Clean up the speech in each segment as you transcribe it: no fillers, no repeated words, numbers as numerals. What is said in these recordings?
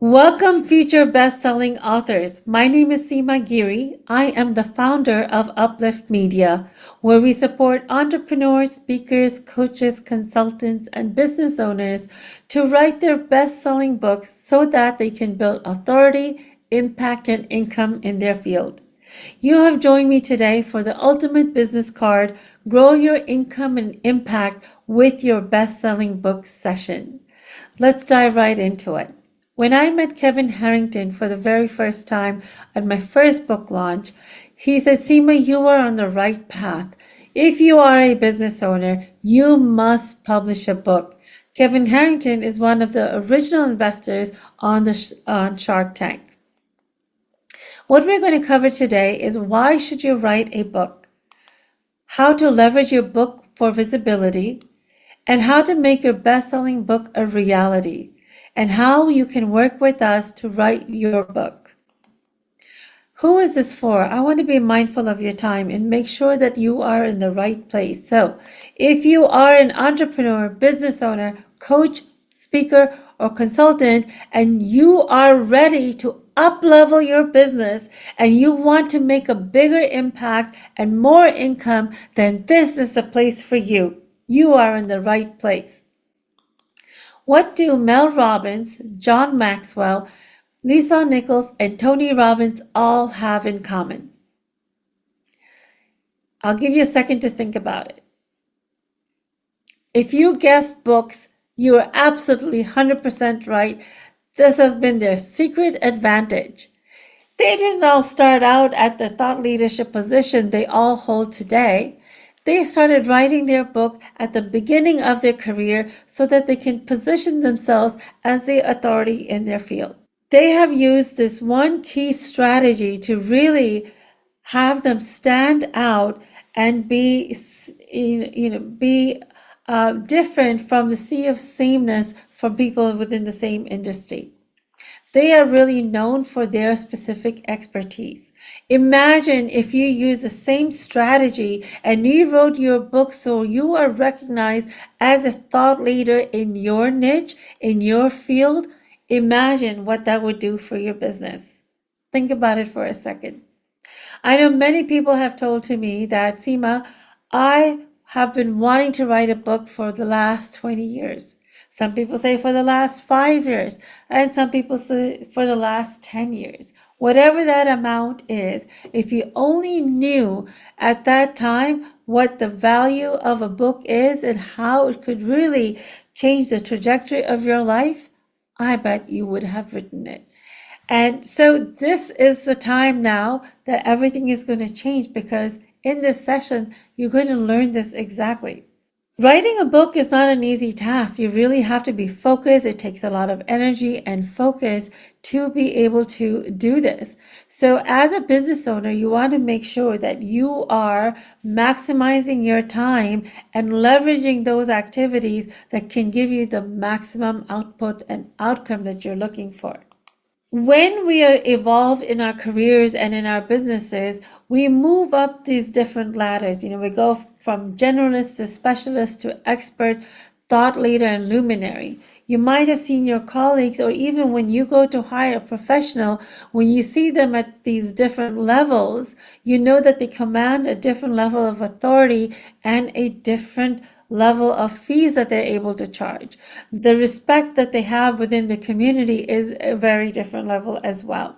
Welcome, future best-selling authors. My name is Seema Giri. I am the founder of Uplift Media, where we support entrepreneurs, speakers, coaches, consultants, and business owners to write their best-selling books so that they can build authority, impact, and income in their field. You have joined me today for the ultimate business card, Grow Your Income and Impact with Your Best-Selling Book session. Let's dive right into it. When I met Kevin Harrington for the very first time at my first book launch, he said, Seema, you are on the right path. If you are a business owner, you must publish a book. Kevin Harrington is one of the original investors on Shark Tank. What we're going to cover today is why should you write a book, how to leverage your book for visibility, and how to make your best-selling book a reality, and how you can work with us to write your book. Who is this for? I want to be mindful of your time and make sure that you are in the right place. So if you are an entrepreneur, business owner, coach, speaker, or consultant, and you are ready to up-level your business and you want to make a bigger impact and more income, then this is the place for you. You are in the right place. What do Mel Robbins, John Maxwell, Lisa Nichols, and Tony Robbins all have in common? I'll give you a second to think about it. If you guessed books, you are absolutely 100% right. This has been their secret advantage. They didn't all start out at the thought leadership position they all hold today. They started writing their book at the beginning of their career so that they can position themselves as the authority in their field. They have used this one key strategy to really have them stand out and be different from the sea of sameness from people within the same industry. They are really known for their specific expertise. Imagine if you use the same strategy and you wrote your book so you are recognized as a thought leader in your niche, in your field. Imagine what that would do for your business. Think about it for a second. I know many people have told to me that, Seema, I have been wanting to write a book for the last 20 years. Some people say for the last 5 years, and some people say for the last 10 years. Whatever that amount is, if you only knew at that time what the value of a book is and how it could really change the trajectory of your life, I bet you would have written it. And so this is the time now that everything is going to change, because in this session, you're going to learn this exactly. Writing a book is not an easy task. You really have to be focused. It takes a lot of energy and focus to be able to do this. So as a business owner, you want to make sure that you are maximizing your time and leveraging those activities that can give you the maximum output and outcome that you're looking for. When we evolve in our careers and in our businesses, we move up these different ladders. We go from generalist to specialist to expert, thought leader, and luminary. You might have seen your colleagues, or even when you go to hire a professional, when you see them at these different levels, you know that they command a different level of authority and a different level of fees that they're able to charge. The respect that they have within the community is a very different level as well.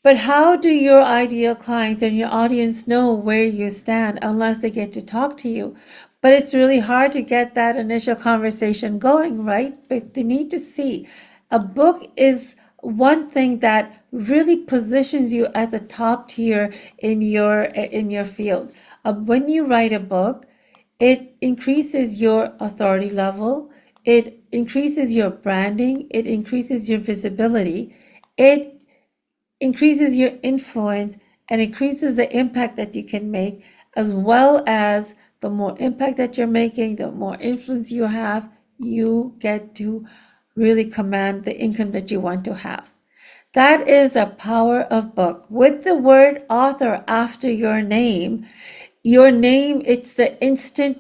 But how do your ideal clients and your audience know where you stand unless they get to talk to you? But it's really hard to get that initial conversation going, right? But they need to see. A book is one thing that really positions you at the top tier in your field. When you write a book, it increases your authority level, it increases your branding, it increases your visibility, it increases your influence, and increases the impact that you can make, as well as the more impact that you're making, the more influence you have, you get to really command the income that you want to have. That is a power of book. With the word author after your name, it's the instant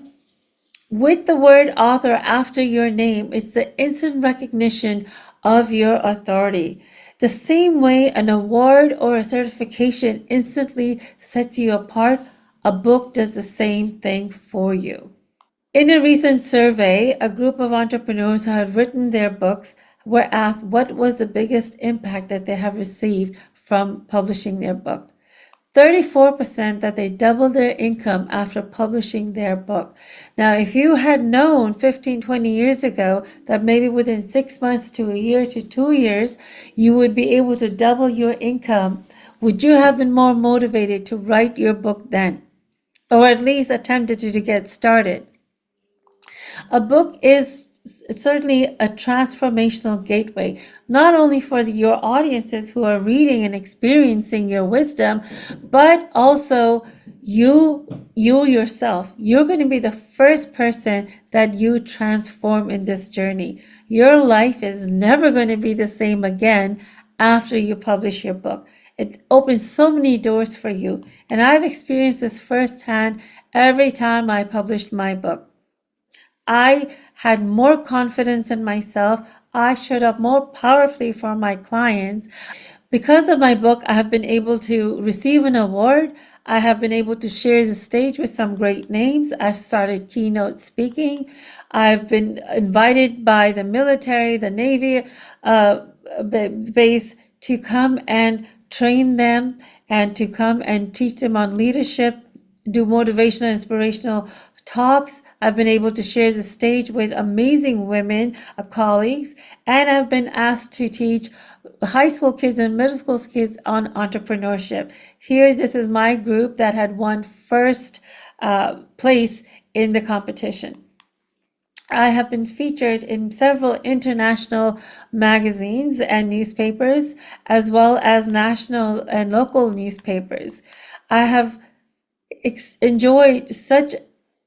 With the word author after your name, it's the instant recognition of your authority. The same way an award or a certification instantly sets you apart, a book does the same thing for you. In a recent survey, a group of entrepreneurs who had written their books were asked what was the biggest impact that they have received from publishing their book. 34% that they doubled their income after publishing their book. Now, if you had known 15, 20 years ago that maybe within 6 months to a year to 2 years, you would be able to double your income, would you have been more motivated to write your book then? Or at least attempted to get started? A book is certainly a transformational gateway, not only for your audiences who are reading and experiencing your wisdom, but also you yourself. You're going to be the first person that you transform in this journey. Your life is never going to be the same again after you publish your book. It opens so many doors for you. And I've experienced this firsthand every time I published my book. I had more confidence in myself. I showed up more powerfully for my clients. Because of my book, I have been able to receive an award. I have been able to share the stage with some great names. I've started keynote speaking. I've been invited by the military, the Navy base to come and train them and to come and teach them on leadership, do motivational, inspirational talks. I've been able to share the stage with amazing women, colleagues, and I've been asked to teach high school kids and middle school kids on entrepreneurship. Here, this is my group that had won first place in the competition. I have been featured in several international magazines and newspapers, as well as national and local newspapers. I have enjoyed such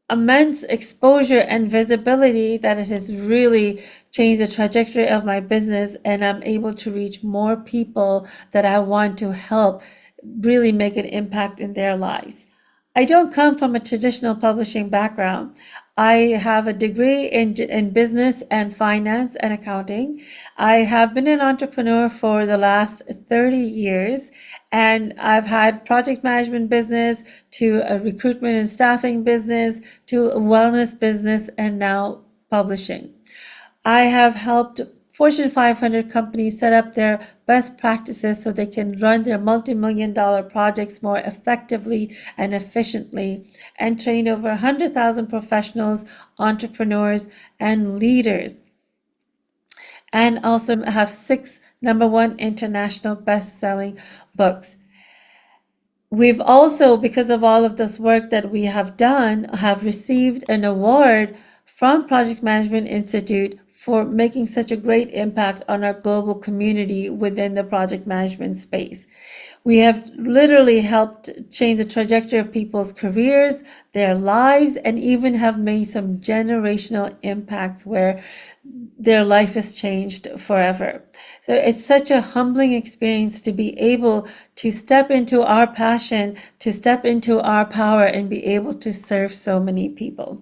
immense exposure and visibility that it has really changed the trajectory of my business, and I'm able to reach more people that I want to help really make an impact in their lives. I don't come from a traditional publishing background. I have a degree in business and finance and accounting. I have been an entrepreneur for the last 30 years, and I've had project management business to a recruitment and staffing business to a wellness business and now publishing. I have helped Fortune 500 companies set up their best practices so they can run their multi-million-dollar projects more effectively and efficiently, and train over 100,000 professionals, entrepreneurs, and leaders. And also have 6 #1 international best-selling books. We've also, because of all of this work that we have done, have received an award from Project Management Institute for making such a great impact on our global community within the project management space. We have literally helped change the trajectory of people's careers, their lives, and even have made some generational impacts where their life has changed forever. So it's such a humbling experience to be able to step into our passion, to step into our power, and be able to serve so many people.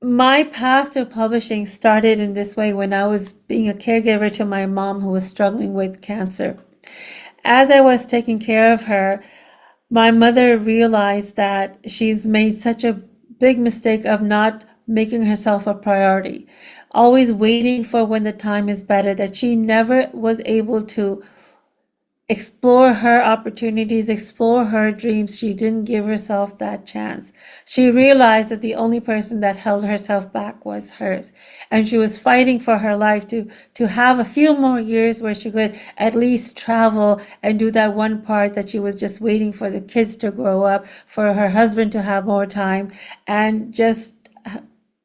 My path to publishing started in this way when I was being a caregiver to my mom who was struggling with cancer. As I was taking care of her, my mother realized that she's made such a big mistake of not making herself a priority, always waiting for when the time is better, that she never was able to explore her opportunities, explore her dreams. She didn't give herself that chance. She realized that the only person that held herself back was hers. And she was fighting for her life to have a few more years where she could at least travel and do that one part that she was just waiting for the kids to grow up, for her husband to have more time, and just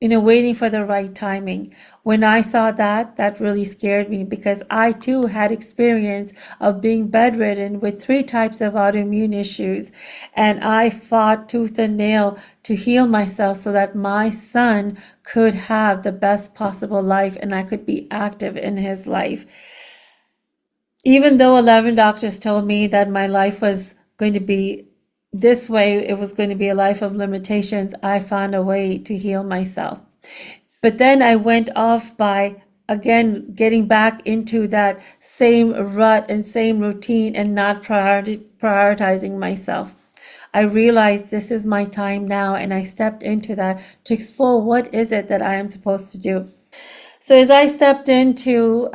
waiting for the right timing. When I saw that, that really scared me, because I too had experience of being bedridden with 3 types of autoimmune issues. And I fought tooth and nail to heal myself so that my son could have the best possible life and I could be active in his life. Even though 11 doctors told me that my life was going to be this way it was going to be a life of limitations, I found a way to heal myself. But then I went off by again getting back into that same rut and same routine and not prioritizing myself. I realized this is my time now, and I stepped into that to explore what is it that I am supposed to do. So as I stepped into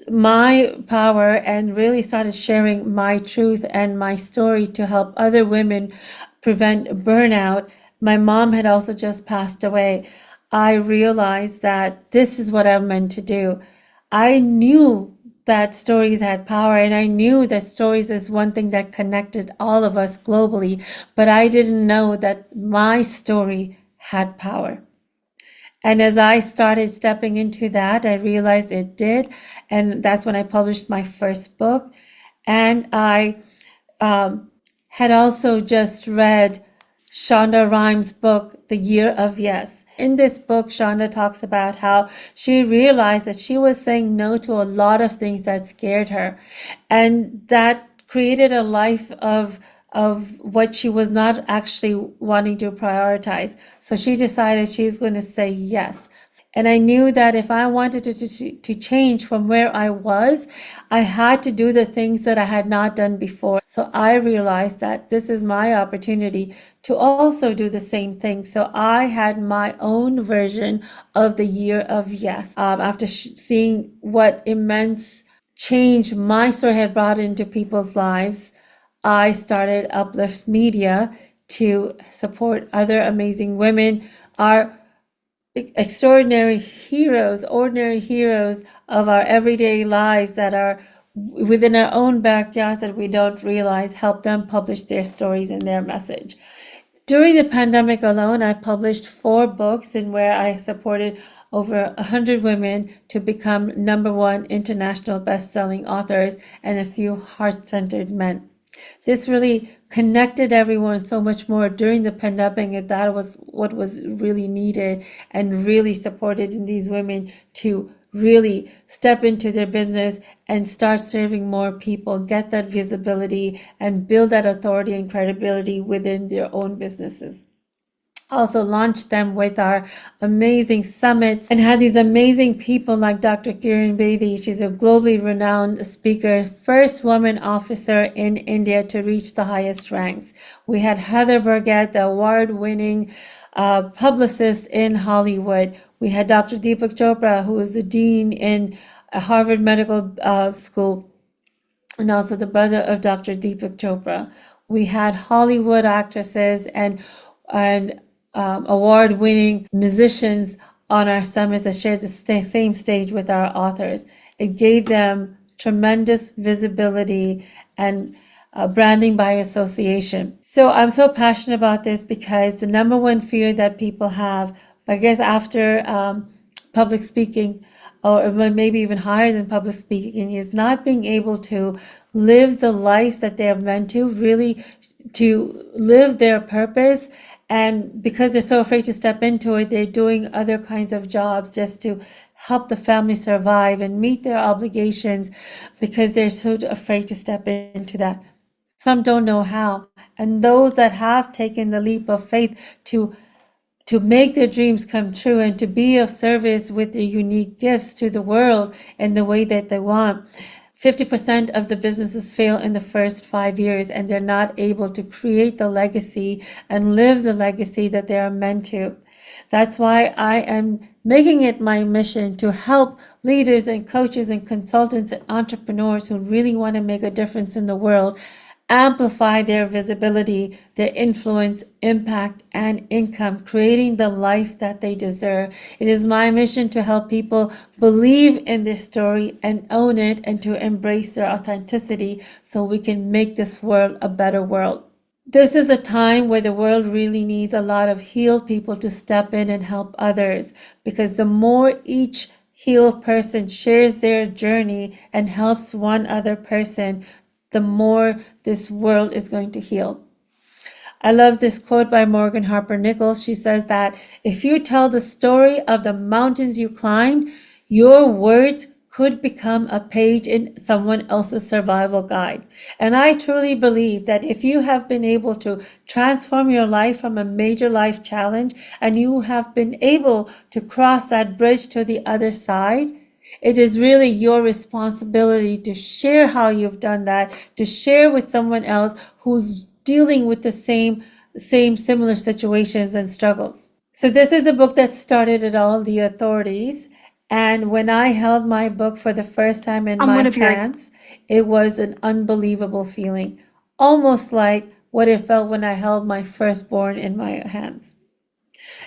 my power and really started sharing my truth and my story to help other women prevent burnout. My mom had also just passed away. I realized that this is what I'm meant to do. I knew that stories had power, and I knew that stories is one thing that connected all of us globally, but I didn't know that my story had power. And as I started stepping into that, I realized it did. And that's when I published my first book. And I had also just read Shonda Rhimes' book, The Year of Yes. In this book, Shonda talks about how she realized that she was saying no to a lot of things that scared her. And that created a life of what she was not actually wanting to prioritize. So she decided she's going to say yes. And I knew that if I wanted to change from where I was, I had to do the things that I had not done before. So I realized that this is my opportunity to also do the same thing. So I had my own version of the year of yes. After seeing what immense change my story had brought into people's lives, I started Uplift Media to support other amazing women, our extraordinary heroes, ordinary heroes of our everyday lives that are within our own backyards that we don't realize, help them publish their stories and their message. During the pandemic alone, I published 4 books in where I supported over 100 women to become #1 international best-selling authors and a few heart-centered men. This really connected everyone so much more during the pandemic, and that was what was really needed and really supported in these women to really step into their business and start serving more people, get that visibility, and build that authority and credibility within their own businesses. Also launched them with our amazing summits and had these amazing people like Dr. Kiran Bedi. She's a globally renowned speaker, first woman officer in India to reach the highest ranks. We had Heather Burgett, the award-winning publicist in Hollywood. We had Dr. Deepak Chopra, who is the dean in Harvard Medical School, and also the brother of Dr. Deepak Chopra. We had Hollywood actresses and award-winning musicians on our summits that shared the same stage with our authors. It gave them tremendous visibility and branding by association. So I'm so passionate about this because the #1 fear that people have, I guess after public speaking, or maybe even higher than public speaking, is not being able to live the life that they have meant to, really to live their purpose. And because they're so afraid to step into it, they're doing other kinds of jobs just to help the family survive and meet their obligations because they're so afraid to step into that. Some don't know how. And those that have taken the leap of faith to make their dreams come true and to be of service with their unique gifts to the world in the way that they want. 50% of the businesses fail in the first 5 years, and they're not able to create the legacy and live the legacy that they are meant to. That's why I am making it my mission to help leaders and coaches and consultants and entrepreneurs who really want to make a difference in the world amplify their visibility, their influence, impact, and income, creating the life that they deserve. It is my mission to help people believe in their story and own it, and to embrace their authenticity so we can make this world a better world. This is a time where the world really needs a lot of healed people to step in and help others, because the more each healed person shares their journey and helps one other person, the more this world is going to heal. I love this quote by Morgan Harper Nichols. She says that if you tell the story of the mountains you climbed, your words could become a page in someone else's survival guide. And I truly believe that if you have been able to transform your life from a major life challenge and you have been able to cross that bridge to the other side, it is really your responsibility to share how you've done that, to share with someone else who's dealing with the same similar situations and struggles. So this is a book that started at all the authorities. And when I held my book for the first time in my hands, it was an unbelievable feeling, almost like what it felt when I held my firstborn in my hands.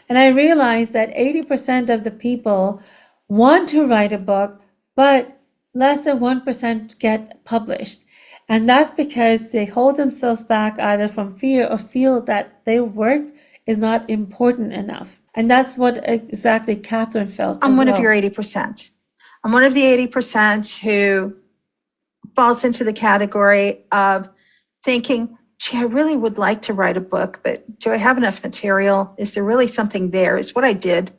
And I realized that 80% of the people want to write a book, but less than 1% get published. And that's because they hold themselves back either from fear or feel that their work is not important enough. And that's what exactly Catherine felt. I'm one of your 80%. I'm one of the 80% who falls into the category of thinking, gee, I really would like to write a book, but do I have enough material? Is there really something there? Is what I did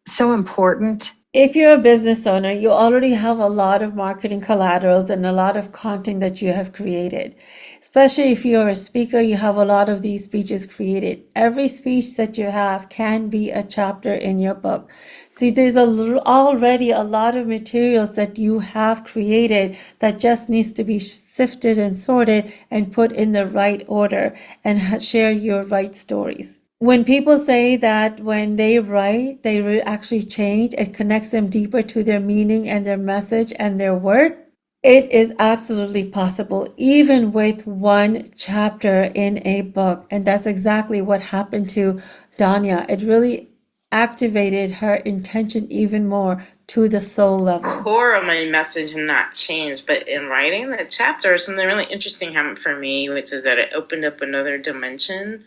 so important? If you're a business owner, you already have a lot of marketing collaterals and a lot of content that you have created. Especially if you're a speaker, you have a lot of these speeches created. Every speech that you have can be a chapter in your book. See, there's already a lot of materials that you have created that just needs to be sifted and sorted and put in the right order and share your right stories. When people say that when they write, they actually change, it connects them deeper to their meaning and their message and their work. It is absolutely possible, even with one chapter in a book. And that's exactly what happened to Danya. It really activated her intention even more to the soul level. Core of my message had not changed, but in writing the chapter, something really interesting happened for me, which is that it opened up another dimension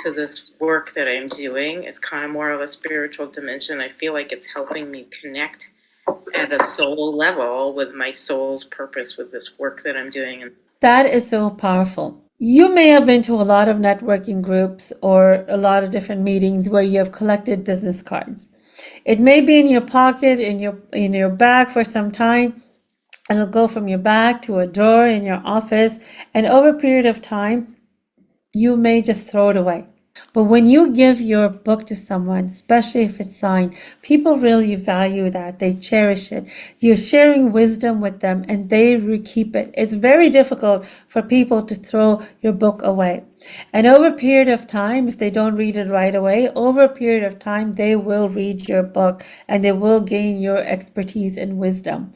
to this work that I'm doing. It's kind of more of a spiritual dimension. I feel like it's helping me connect at a soul level with my soul's purpose with this work that I'm doing. That is so powerful. You may have been to a lot of networking groups or a lot of different meetings where you have collected business cards. It may be in your pocket, in your bag for some time. It'll go from your bag to a drawer in your office, and over a period of time, you may just throw it away. But when you give your book to someone, especially if it's signed, people really value that. They cherish it. You're sharing wisdom with them and they keep it. It's very difficult for people to throw your book away. And over a period of time, if they don't read it right away, over a period of time, they will read your book and they will gain your expertise and wisdom.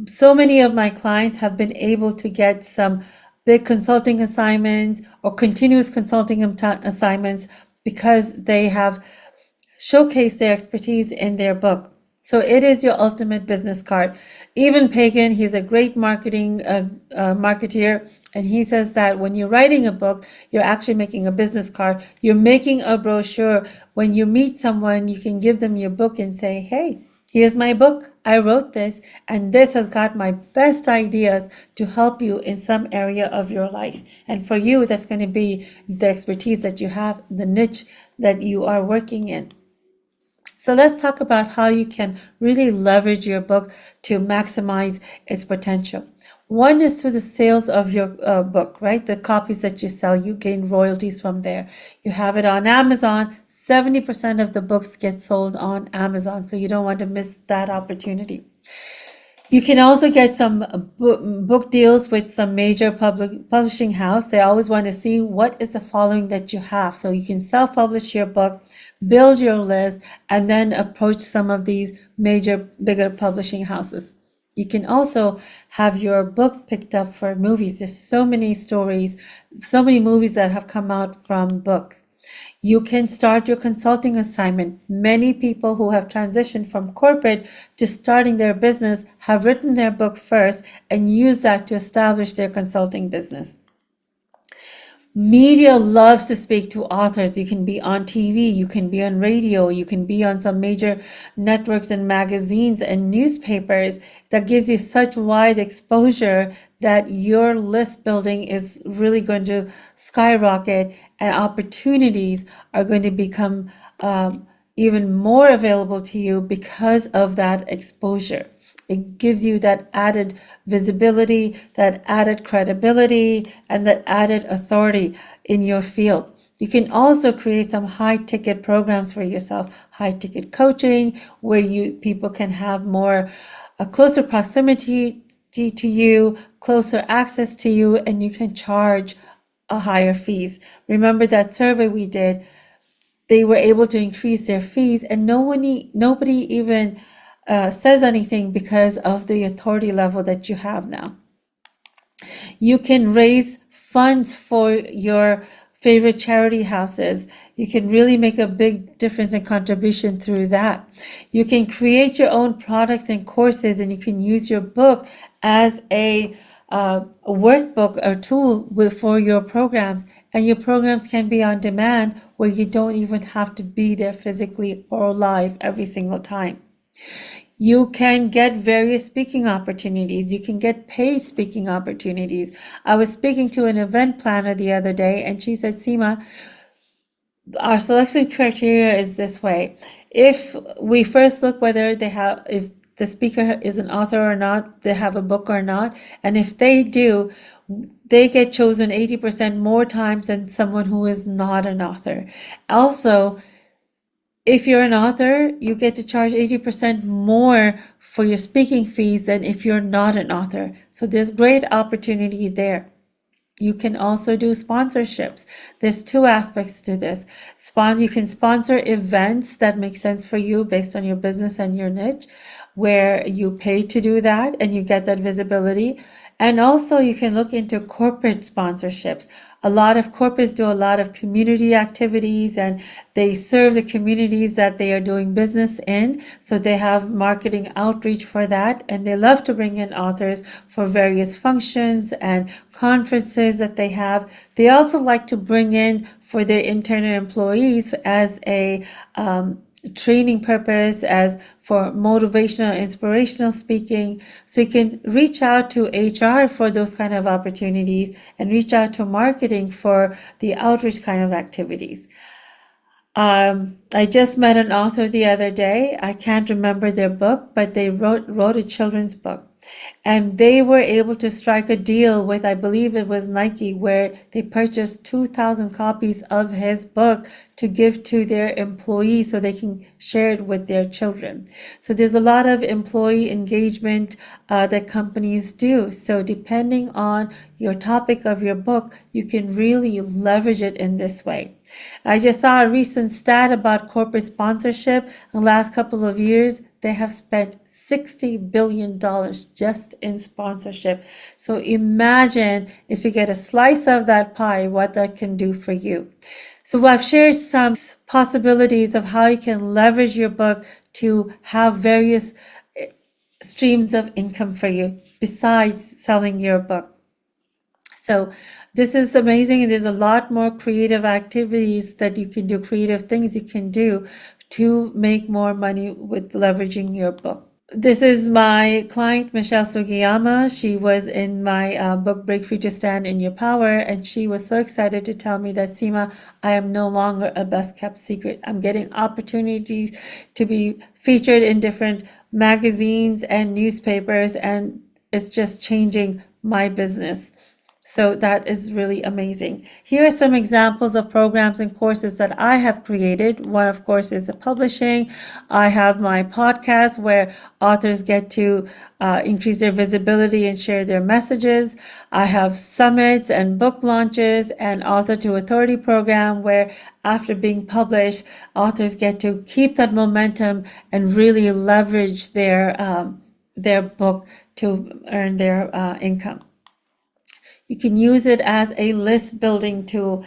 So many of my clients have been able to get some big consulting assignments or continuous consulting assignments because they have showcased their expertise in their book. So it is your ultimate business card. Even Pagan, he's a great marketeer, and he says that when you're writing a book, you're actually making a business card. You're making a brochure. When you meet someone, you can give them your book and say, hey, here's my book. I wrote this, and this has got my best ideas to help you in some area of your life. And for you, that's going to be the expertise that you have, the niche that you are working in. So let's talk about how you can really leverage your book to maximize its potential. One is through the sales of your book, right? The copies that you sell, you gain royalties from there. You have it on Amazon. 70% of the books get sold on Amazon, so you don't want to miss that opportunity. You can also get some book deals with some major publishing house. They always want to see what is the following that you have. So you can self-publish your book, build your list, and then approach some of these bigger publishing houses. You can also have your book picked up for movies. There's so many stories, so many movies that have come out from books. You can start your consulting assignment. Many people who have transitioned from corporate to starting their business have written their book first and use that to establish their consulting business. Media loves to speak to authors. You can be on TV, you can be on radio, you can be on some major networks and magazines and newspapers. That gives you such wide exposure that your list building is really going to skyrocket and opportunities are going to become even more available to you because of that exposure. It gives you that added visibility, that added credibility, and that added authority in your field. You can also create some high ticket programs for yourself, high ticket coaching, where people can have more a closer proximity to you, closer access to you, and you can charge a higher fees. Remember that survey we did, they were able to increase their fees, and nobody even says anything because of the authority level that you have now. You can raise funds for your favorite charity houses. You can really make a big difference and contribution through that. You can create your own products and courses, and you can use your book as a workbook or tool for your programs. And your programs can be on demand where you don't even have to be there physically or live every single time. You can get various speaking opportunities. You can get paid speaking opportunities. I was speaking to an event planner the other day, and she said, Seema, our selection criteria is this way. If we first look whether if the speaker is an author or not, they have a book or not, and if they do, they get chosen 80% more times than someone who is not an author. Also, if you're an author, you get to charge 80% more for your speaking fees than if you're not an author. So there's great opportunity there. You can also do sponsorships. There's two aspects to this. You can sponsor events that make sense for you based on your business and your niche, where you pay to do that and you get that visibility. And also you can look into corporate sponsorships. A lot of corporates do a lot of community activities, and they serve the communities that they are doing business in. So they have marketing outreach for that, and they love to bring in authors for various functions and conferences that they have. They also like to bring in for their internal employees as a training purpose, as for motivational, inspirational speaking. So you can reach out to HR for those kind of opportunities and reach out to marketing for the outreach kind of activities. I just met an author the other day. I can't remember their book, but they wrote a children's book. And they were able to strike a deal with, I believe it was Nike, where they purchased 2,000 copies of his book to give to their employees so they can share it with their children. So there's a lot of employee engagement that companies do. So depending on your topic of your book, you can really leverage it in this way. I just saw a recent stat about corporate sponsorship. In the last couple of years, they have spent $60 billion just in sponsorship. So imagine if you get a slice of that pie, what that can do for you. So I've shared some possibilities of how you can leverage your book to have various streams of income for you besides selling your book. So this is amazing, and there's a lot more creative activities that you can do, creative things you can do to make more money with leveraging your book. This is my client, Michelle Sugiyama. She was in my book, Break Free to Stand in Your Power, and she was so excited to tell me that, Seema, I am no longer a best kept secret. I'm getting opportunities to be featured in different magazines and newspapers, and it's just changing my business. So that is really amazing. Here are some examples of programs and courses that I have created. One, of course, is publishing. I have my podcast where authors get to increase their visibility and share their messages. I have summits and book launches and author to authority program where after being published, authors get to keep that momentum and really leverage their book to earn their income. You can use it as a list building tool.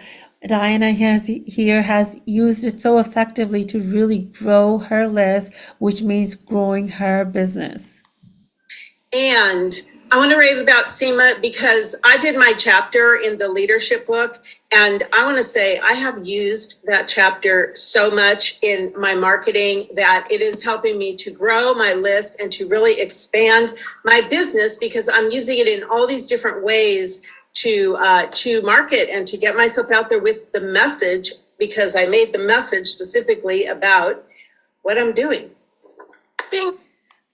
Diana has used it so effectively to really grow her list, which means growing her business. And I want to rave about Seema because I did my chapter in the leadership book. And I want to say I have used that chapter so much in my marketing that it is helping me to grow my list and to really expand my business because I'm using it in all these different ways to market and to get myself out there with the message, because I made the message specifically about what I'm doing.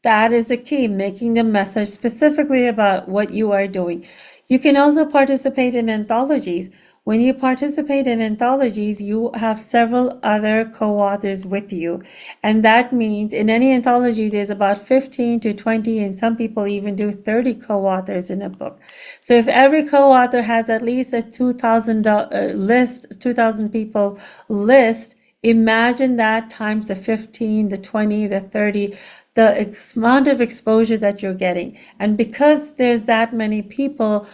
That is the key, making the message specifically about what you are doing. You can also participate in anthologies. When you participate in anthologies, you have several other co-authors with you. And that means in any anthology, there's about 15 to 20, and some people even do 30 co-authors in a book. So if every co-author has at least a 2,000 list, 2,000 people list, imagine that times the 15, the 20, the 30, the amount of exposure that you're getting. And because there's that many people,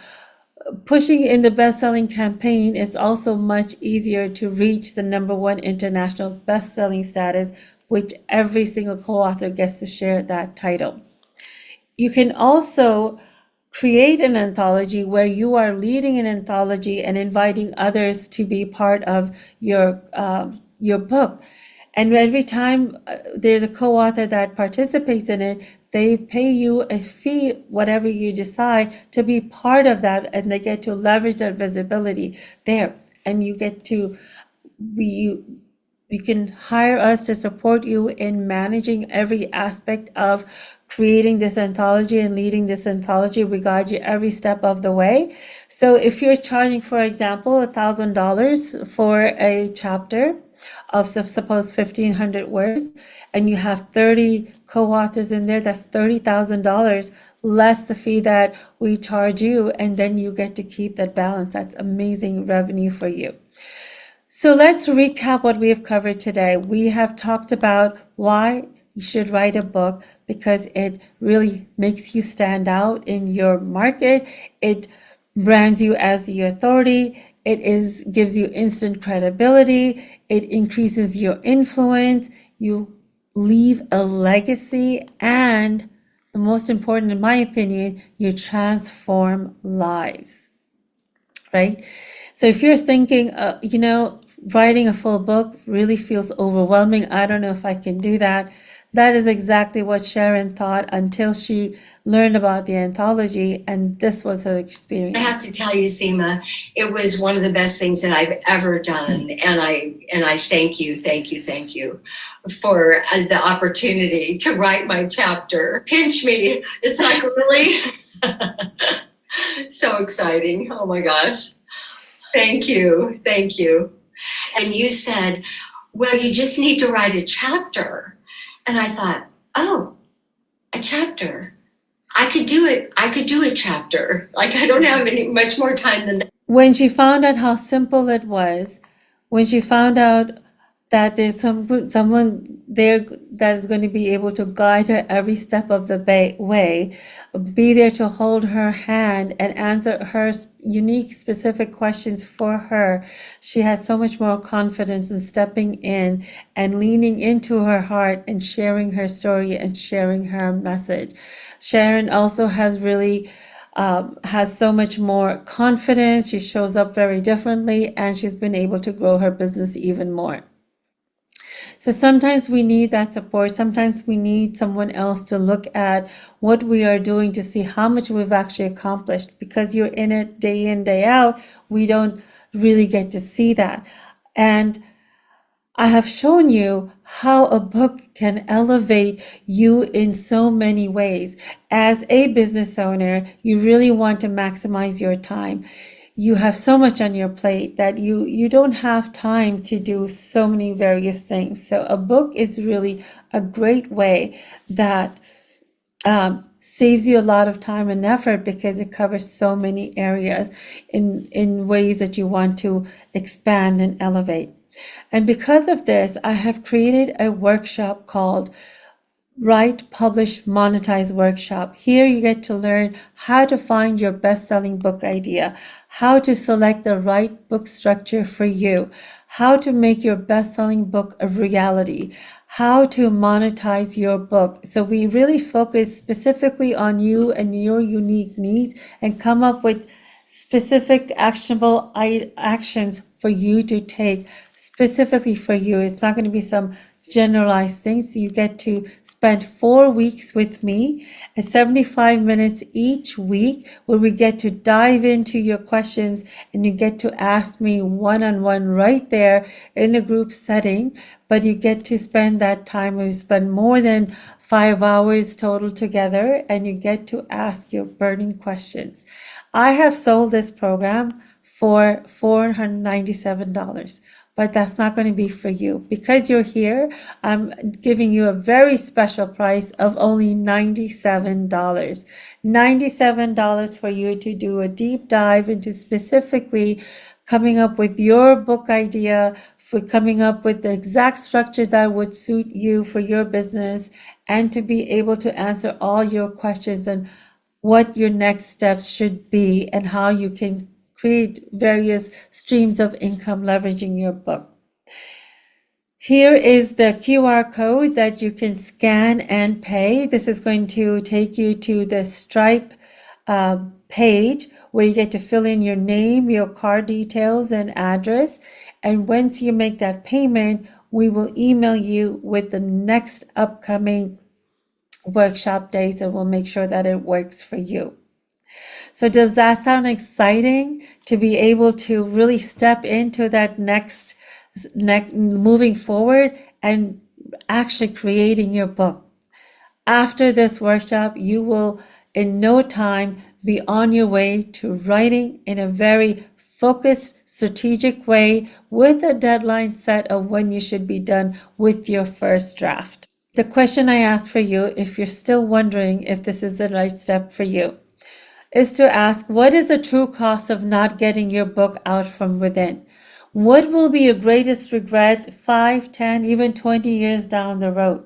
pushing in the best-selling campaign is also much easier to reach the #1 international best-selling status, which every single co-author gets to share that title. You can also create an anthology where you are leading an anthology and inviting others to be part of your book. And every time there's a co-author that participates in it, they pay you a fee, whatever you decide, to be part of that, and they get to leverage that visibility there. And you get to you can hire us to support you in managing every aspect of creating this anthology and leading this anthology. We guide you every step of the way. So if you're charging, for example, $1,000 for a chapter of suppose 1,500 words, and you have 30 co-authors in there, that's $30,000 less the fee that we charge you, and then you get to keep that balance. That's amazing revenue for you. So let's recap what we have covered today. We have talked about why you should write a book, because it really makes you stand out in your market. It brands you as the authority. It gives you instant credibility. It increases your influence. You leave a legacy, and the most important, in my opinion, you transform lives. Right? So if you're thinking, writing a full book really feels overwhelming, I don't know if I can do that. That is exactly what Sharon thought until she learned about the anthology, and this was her experience. I have to tell you, Seema, it was one of the best things that I've ever done, and I thank you for the opportunity to write my chapter. Pinch me. It's like really so exciting. Oh my gosh. Thank you. And you said, well, you just need to write a chapter. And I thought, oh, a chapter. I could do it. I could do a chapter. Like, I don't have much more time than that. When she found out how simple it was, when she found out that there's someone there that is going to be able to guide her every step of the way, be there to hold her hand and answer her unique, specific questions for her, she has so much more confidence in stepping in and leaning into her heart and sharing her story and sharing her message. Sharon also has really has so much more confidence. She shows up very differently, and she's been able to grow her business even more. So sometimes we need that support. Sometimes we need someone else to look at what we are doing to see how much we've actually accomplished. Because you're in it day in, day out, we don't really get to see that. And I have shown you how a book can elevate you in so many ways. As a business owner, you really want to maximize your time. You have so much on your plate that you don't have time to do so many various things. So a book is really a great way that saves you a lot of time and effort, because it covers so many areas in ways that you want to expand and elevate. And because of this, I have created a workshop called Write, Publish, Monetize Workshop. Here you get to learn how to find your best-selling book idea, how to select the right book structure for you, how to make your best-selling book a reality, how to monetize your book. So we really focus specifically on you and your unique needs and come up with specific actionable actions for you to take specifically for you. It's not going to be some generalized things. You get to spend 4 weeks with me at 75 minutes each week where we get to dive into your questions and you get to ask me one-on-one right there in a group setting. But you get to spend that time. We spend more than 5 hours total together and you get to ask your burning questions. I have sold this program for $497. But that's not going to be for you. Because you're here, I'm giving you a very special price of only $97. $97 for you to do a deep dive into specifically coming up with your book idea, for coming up with the exact structure that would suit you for your business, and to be able to answer all your questions and what your next steps should be and how you can create various streams of income leveraging your book. Here is the QR code that you can scan and pay. This is going to take you to the Stripe page where you get to fill in your name, your card details, and address. And once you make that payment, we will email you with the next upcoming workshop days and we'll make sure that it works for you. So does that sound exciting to be able to really step into that next moving forward and actually creating your book? After this workshop, you will in no time be on your way to writing in a very focused, strategic way with a deadline set of when you should be done with your first draft. The question I ask for you, if you're still wondering if this is the right step for you, is to ask, what is the true cost of not getting your book out from within? What will be your greatest regret 5, 10, even 20 years down the road?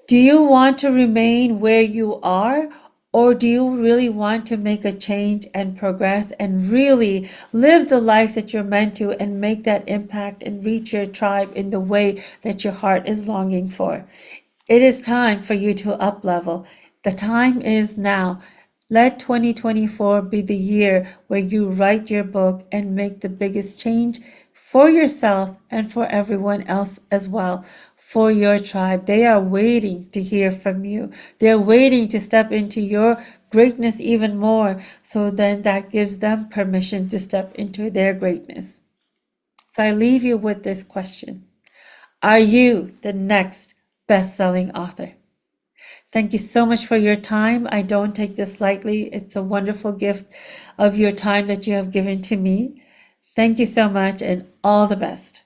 Do you want to remain where you are, or do you really want to make a change and progress and really live the life that you're meant to and make that impact and reach your tribe in the way that your heart is longing for? It is time for you to up level. The time is now. Let 2024 be the year where you write your book and make the biggest change for yourself and for everyone else as well, for your tribe. They are waiting to hear from you. They're waiting to step into your greatness even more, so then that gives them permission to step into their greatness. So I leave you with this question. Are you the next best-selling author? Thank you so much for your time. I don't take this lightly. It's a wonderful gift of your time that you have given to me. Thank you so much and all the best.